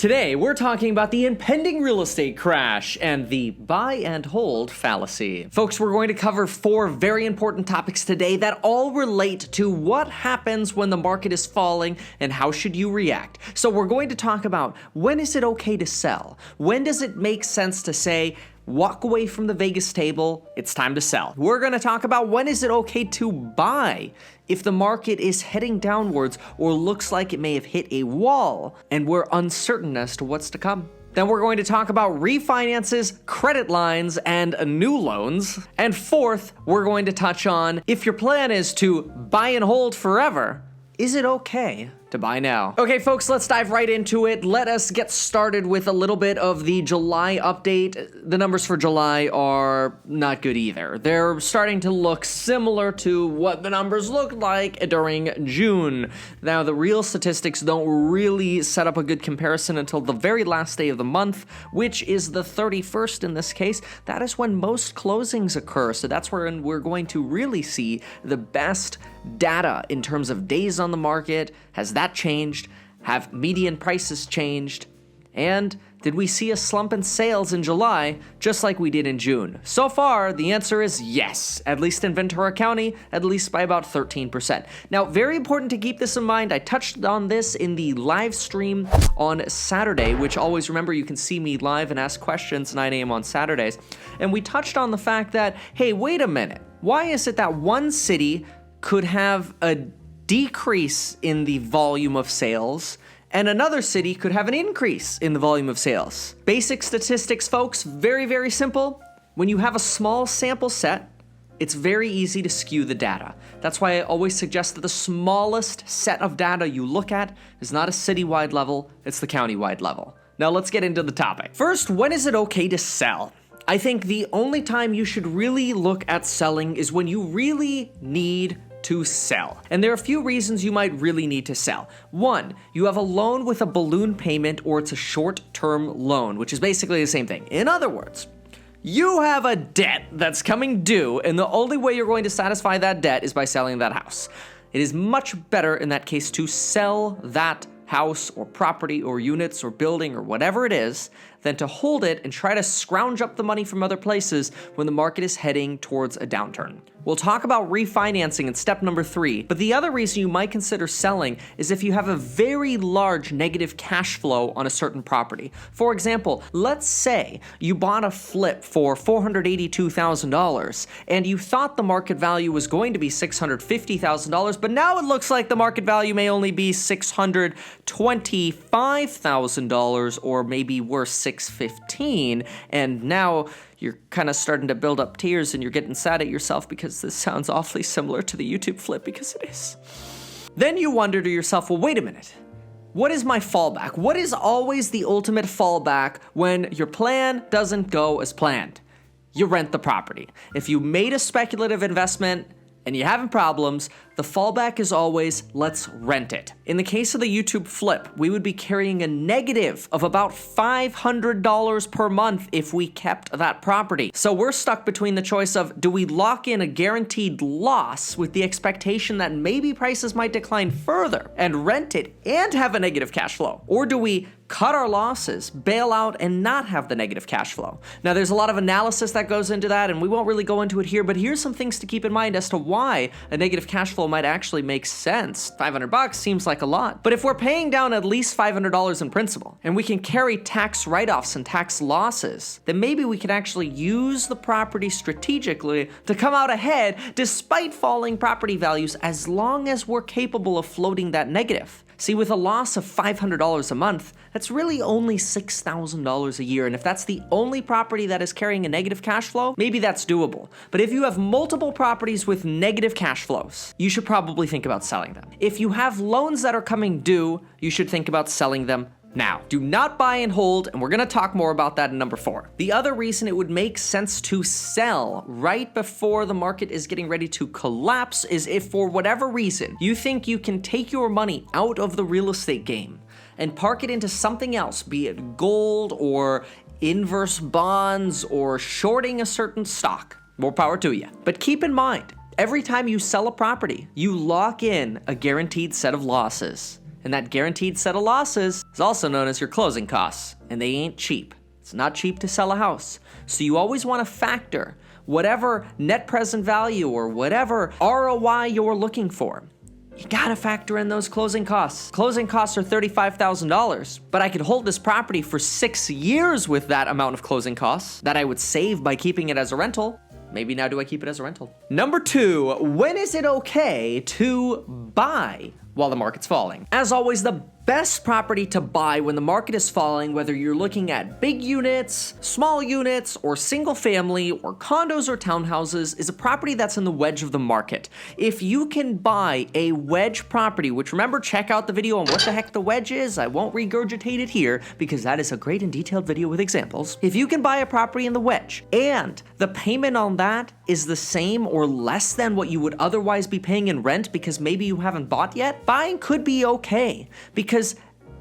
Today, we're talking about the impending real estate crash and the buy and hold fallacy. Folks, we're going to cover 4 very important topics today that all relate to what happens when the market is falling and how should you react. So we're going to talk about when is it okay to sell? When does it make sense to say, walk away from the Vegas table, it's time to sell. We're going to talk about when is it okay to buy if the market is heading downwards or looks like it may have hit a wall and we're uncertain as to what's to come. Then we're going to talk about refinances, credit lines, and new loans. And fourth, we're going to touch on if your plan is to buy and hold forever, is it okay to buy now? Okay, folks, let's dive right into it. Let us get started with a little bit of the July update. The numbers for July are not good either. They're starting to look similar to what the numbers looked like during June. Now, the real statistics don't really set up a good comparison until the very last day of the month, which is the 31st in this case. That is when most closings occur, so that's when we're going to really see the best data in terms of days on the market. Has that changed? Have median prices changed? And did we see a slump in sales in July, just like we did in June? So far, the answer is yes, at least in Ventura County, at least by about 13%. Now, very important to keep this in mind. I touched on this in the live stream on Saturday, which always remember you can see me live and ask questions 9 a.m. on Saturdays. And we touched on the fact that, hey, wait a minute. Why is it that one city could have a decrease in the volume of sales and another city could have an increase in the volume of sales? Basic statistics, folks, very, very simple. When you have a small sample set, it's very easy to skew the data. That's why I always suggest that the smallest set of data you look at is not a citywide level, it's the countywide level. Now let's get into the topic. First, when is it okay to sell? I think the only time you should really look at selling is when you really need to sell. And there are a few reasons you might really need to sell. 1, you have a loan with a balloon payment or it's a short-term loan, which is basically the same thing. In other words, you have a debt that's coming due and the only way you're going to satisfy that debt is by selling that house. It is much better in that case to sell that house or property or units or building or whatever it is than to hold it and try to scrounge up the money from other places when the market is heading towards a downturn. We'll talk about refinancing in step number 3, but the other reason you might consider selling is if you have a very large negative cash flow on a certain property. For example, let's say you bought a flip for $482,000 and you thought the market value was going to be $650,000, but now it looks like the market value may only be $625,000 or maybe worse, $615,000, and now you're kind of starting to build up tears and you're getting sad at yourself because this sounds awfully similar to the YouTube flip, because it is. Then you wonder to yourself, well, wait a minute. What is my fallback? What is always the ultimate fallback when your plan doesn't go as planned? You rent the property. If you made a speculative investment and you're having problems, the fallback is always, let's rent it. In the case of the YouTube flip, we would be carrying a negative of about $500 per month if we kept that property. So we're stuck between the choice of, do we lock in a guaranteed loss with the expectation that maybe prices might decline further and rent it and have a negative cash flow? Or do we cut our losses, bail out, and not have the negative cash flow? Now, there's a lot of analysis that goes into that, and we won't really go into it here, but here's some things to keep in mind as to why a negative cash flow might actually make sense. $500 seems like a lot, but if we're paying down at least $500 in principal, and we can carry tax write-offs and tax losses, then maybe we can actually use the property strategically to come out ahead despite falling property values, as long as we're capable of floating that negative. See, with a loss of $500 a month, that's really only $6,000 a year, and if that's the only property that is carrying a negative cash flow, maybe that's doable. But if you have multiple properties with negative cash flows, you should probably think about selling them. If you have loans that are coming due, you should think about selling them now. Do not buy and hold, and we're going to talk more about that in number 4. The other reason it would make sense to sell right before the market is getting ready to collapse is if for whatever reason you think you can take your money out of the real estate game and park it into something else, be it gold or inverse bonds or shorting a certain stock. More power to you. But keep in mind, every time you sell a property, you lock in a guaranteed set of losses. And that guaranteed set of losses is also known as your closing costs, and they ain't cheap. It's not cheap to sell a house. So you always want to factor whatever net present value or whatever ROI you're looking for. You gotta factor in those closing costs. Closing costs are $35,000, but I could hold this property for 6 years with that amount of closing costs that I would save by keeping it as a rental. Maybe now do I keep it as a rental? Number 2, when is it okay to buy while the market's falling? As always, the best property to buy when the market is falling, whether you're looking at big units, small units, or single family, or condos or townhouses, is a property that's in the wedge of the market. If you can buy a wedge property, which remember, check out the video on what the heck the wedge is. I won't regurgitate it here because that is a great and detailed video with examples. If you can buy a property in the wedge and the payment on that is the same or less than what you would otherwise be paying in rent because maybe you haven't bought yet, buying could be okay. Because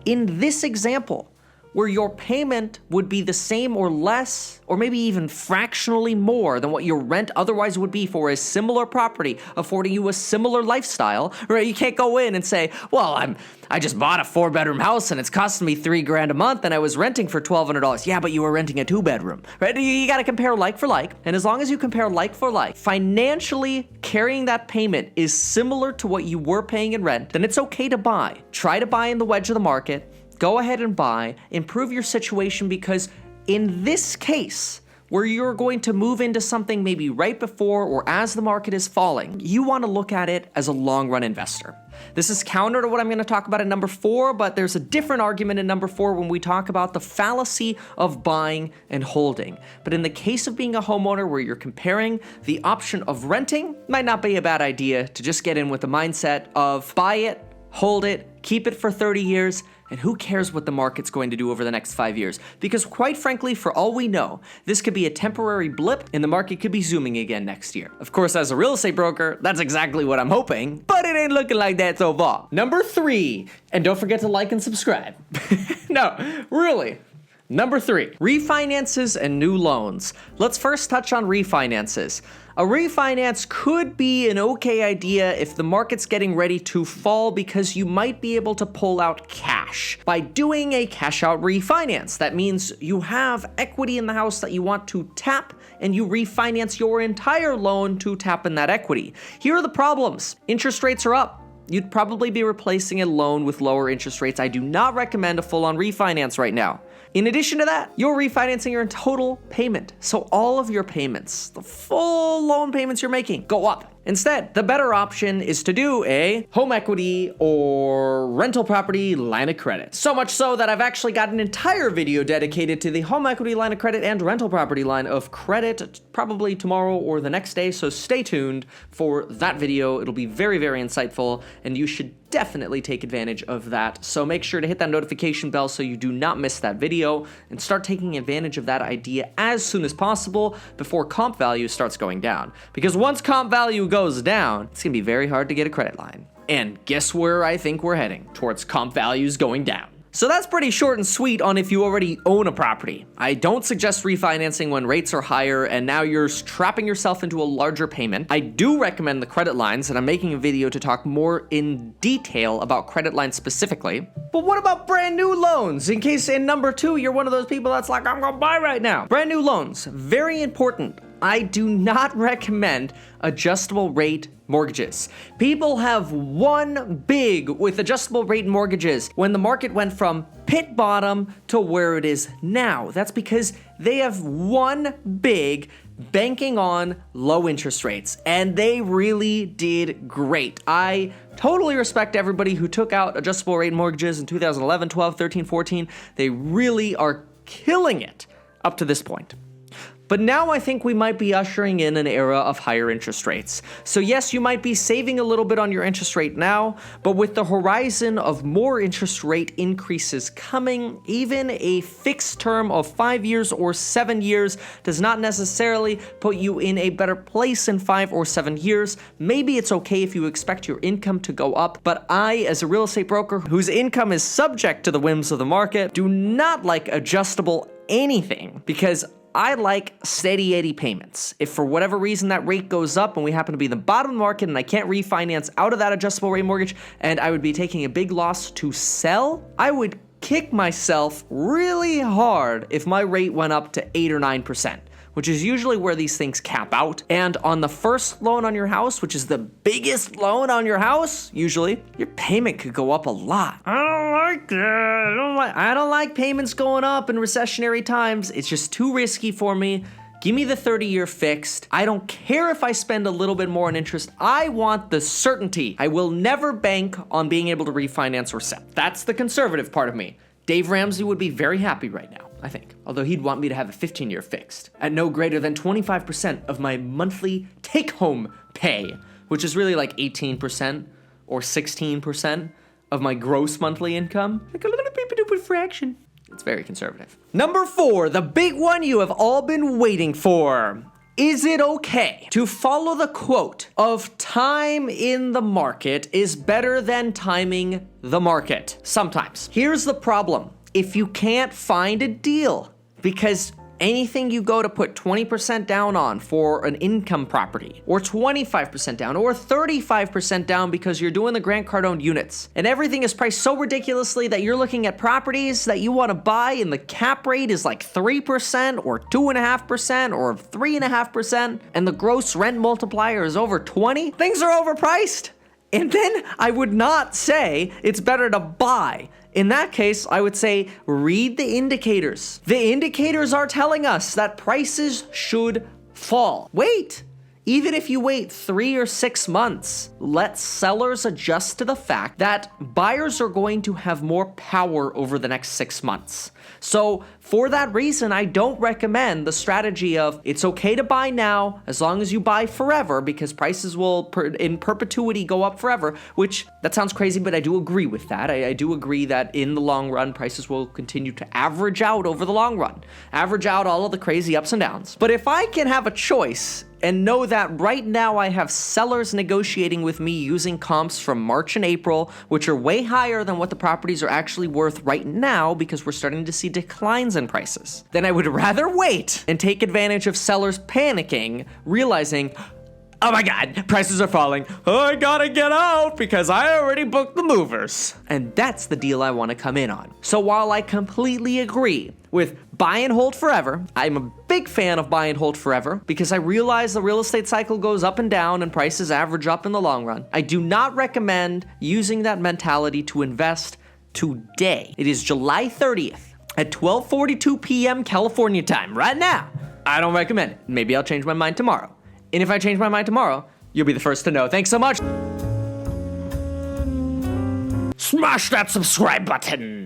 in this example, where your payment would be the same or less, or maybe even fractionally more than what your rent otherwise would be for a similar property, affording you a similar lifestyle, right? You can't go in and say, well, I just bought a 4-bedroom house and it's costing me $3,000 a month and I was renting for $1,200. Yeah, but you were renting a 2-bedroom, right? You gotta compare like for like. And as long as you compare like for like, financially carrying that payment is similar to what you were paying in rent, then it's okay to buy. Try to buy in the wedge of the market. Go ahead and buy, improve your situation, because in this case, where you're going to move into something maybe right before or as the market is falling, you want to look at it as a long-run investor. This is counter to what I'm going to talk about in number 4, but there's a different argument in number 4 when we talk about the fallacy of buying and holding. But in the case of being a homeowner where you're comparing, the option of renting might not be a bad idea to just get in with the mindset of buy it, hold it, keep it for 30 years, and who cares what the market's going to do over the next 5 years? Because quite frankly, for all we know, this could be a temporary blip and the market could be zooming again next year. Of course, as a real estate broker, that's exactly what I'm hoping, but it ain't looking like that so far. Number 3, and don't forget to like and subscribe. No, really. Number 3, refinances and new loans. Let's first touch on refinances. A refinance could be an okay idea if the market's getting ready to fall because you might be able to pull out cash by doing a cash out refinance. That means you have equity in the house that you want to tap and you refinance your entire loan to tap in that equity. Here are the problems. Interest rates are up. You'd probably be replacing a loan with lower interest rates. I do not recommend a full-on refinance right now. In addition to that, you're refinancing your total payment. So all of your payments, the full loan payments you're making, go up. Instead, the better option is to do a home equity or rental property line of credit. So much so that I've actually got an entire video dedicated to the home equity line of credit and rental property line of credit, probably tomorrow or the next day. So stay tuned for that video. It'll be very, very insightful, and you should definitely take advantage of that. So make sure to hit that notification bell so you do not miss that video and start taking advantage of that idea as soon as possible before comp value starts going down. Because once comp value goes down, it's gonna be very hard to get a credit line. And guess where I think we're heading? Towards comp values going down. So that's pretty short and sweet on if you already own a property. I don't suggest refinancing when rates are higher and now you're trapping yourself into a larger payment. I do recommend the credit lines, and I'm making a video to talk more in detail about credit lines specifically. But what about brand new loans? In case in number 2, you're one of those people that's like, I'm gonna buy right now. Brand new loans, very important. I do not recommend adjustable rate mortgages. People have won big with adjustable rate mortgages when the market went from pit bottom to where it is now. That's because they have won big banking on low interest rates, and they really did great. I totally respect everybody who took out adjustable rate mortgages in 2011, 12, 13, 14. They really are killing it up to this point. But now I think we might be ushering in an era of higher interest rates. So yes, you might be saving a little bit on your interest rate now, but with the horizon of more interest rate increases coming, even a fixed term of 5 years or 7 years does not necessarily put you in a better place in 5 or 7 years. Maybe it's okay if you expect your income to go up, but I, as a real estate broker whose income is subject to the whims of the market, do not like adjustable anything, because I like steady 80 payments. If for whatever reason that rate goes up and we happen to be in the bottom of the market and I can't refinance out of that adjustable rate mortgage and I would be taking a big loss to sell, I would kick myself really hard if my rate went up to 8 or 9%. Which is usually where these things cap out. And on the first loan on your house, which is the biggest loan on your house, usually, your payment could go up a lot. I don't like that. I don't like payments going up in recessionary times. It's just too risky for me. Give me the 30-year fixed. I don't care if I spend a little bit more on interest. I want the certainty. I will never bank on being able to refinance or sell. That's the conservative part of me. Dave Ramsey would be very happy right now, I think. Although he'd want me to have a 15-year fixed at no greater than 25% of my monthly take-home pay, which is really like 18% or 16% of my gross monthly income. Like a little bit fraction. It's very conservative. Number 4, the big one you have all been waiting for. Is it okay to follow the quote of time in the market is better than timing the market? Sometimes. Here's the problem. If you can't find a deal, because anything you go to put 20% down on for an income property, or 25% down, or 35% down because you're doing the Grant Cardone units, and everything is priced so ridiculously that you're looking at properties that you want to buy and the cap rate is like 3% or 2.5% or 3.5%, and the gross rent multiplier is over 20, things are overpriced. And then I would not say it's better to buy. In that case, I would say read the indicators. The indicators are telling us that prices should fall. Wait. Even if you wait 3 or 6 months, let sellers adjust to the fact that buyers are going to have more power over the next 6 months. So for that reason, I don't recommend the strategy of it's okay to buy now as long as you buy forever because prices will in perpetuity go up forever, which that sounds crazy, but I do agree with that. I do agree that in the long run, prices will continue to average out over the long run, average out all of the crazy ups and downs. But if I can have a choice and know that right now I have sellers negotiating with me using comps from March and April, which are way higher than what the properties are actually worth right now because we're starting to see declines in prices, then I would rather wait and take advantage of sellers panicking, realizing, oh my God, prices are falling. Oh, I gotta get out because I already booked the movers. And that's the deal I want to come in on. So while I completely agree with buy and hold forever, I'm a big fan of buy and hold forever because I realize the real estate cycle goes up and down and prices average up in the long run. I do not recommend using that mentality to invest today. It is July 30th at 12:42 p.m. California time right now. I don't recommend it. Maybe I'll change my mind tomorrow. And if I change my mind tomorrow, you'll be the first to know. Thanks so much. Smash that subscribe button.